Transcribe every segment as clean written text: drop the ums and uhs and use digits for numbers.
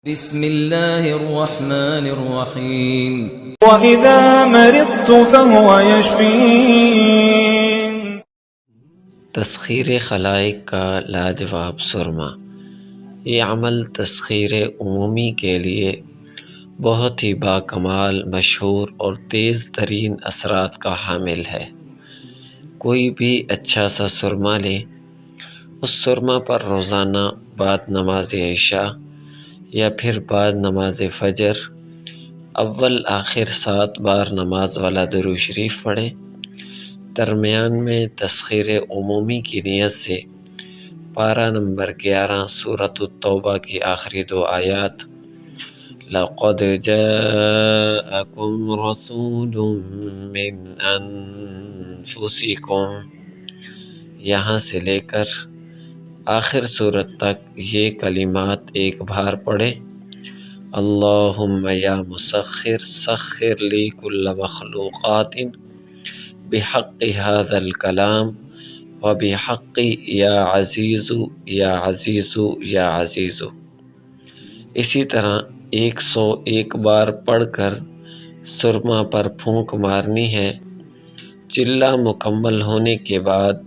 بسم الله الرحمن الرحيم. وَإِذَا مَرِضْتُ فَهُوَ يَشْفِينِ۔ تسخیر خلائق کا لاجواب سرما۔ یہ عمل تسخیر عمومی کے لیے بہت ہی باکمال، مشہور اور تیز ترین اثرات کا حامل ہے۔ کوئی بھی اچھا سا سرما لے، اس سرما پر روزانہ بعد نماز عشاء یا پھر بعد نماز فجر اول آخر 7 بار نماز والا درود شریف پڑھیں۔ درمیان میں تسخیر عمومی کی نیت سے پارہ نمبر 11 سورۃ التوبہ کی آخری 2 آیات لَقَدْ جَاءَكُمْ رَسُولٌ مِّنْ أَنفُسِكُمْ یہاں سے لے کر آخر سورت تک یہ کلمات ایک بار پڑھیں۔ اللہم یا مسخر سخر لی کل مخلوقات بحق هذا الکلام وبحق یا عزیز یا عزیز یا عزیز۔ اسی طرح 101 بار پڑھ کر سرما پر پھونک مارنی ہے۔ چلہ مکمل ہونے کے بعد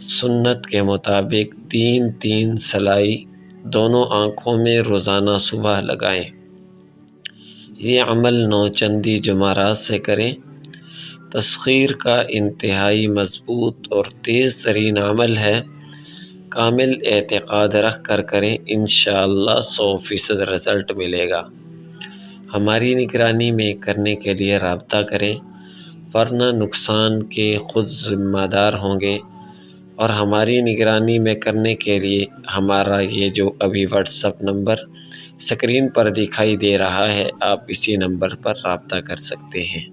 سنت کے مطابق 3 سلائی دونوں آنکھوں میں روزانہ صبح لگائیں۔ یہ عمل 9 چندی جمعرات سے کریں۔ تسخیر کا انتہائی مضبوط اور تیز ترین عمل ہے۔ کامل اعتقاد رکھ کر کریں، انشاءاللہ 100% رزلٹ ملے گا۔ ہماری نگرانی میں کرنے کے لیے رابطہ کریں، ورنہ نقصان کے خود ذمہ دار ہوں گے۔ اور ہماری نگرانی میں کرنے کے لیے ہمارا یہ جو ابھی واٹس ایپ نمبر اسکرین پر دکھائی دے رہا ہے، آپ اسی نمبر پر رابطہ کر سکتے ہیں۔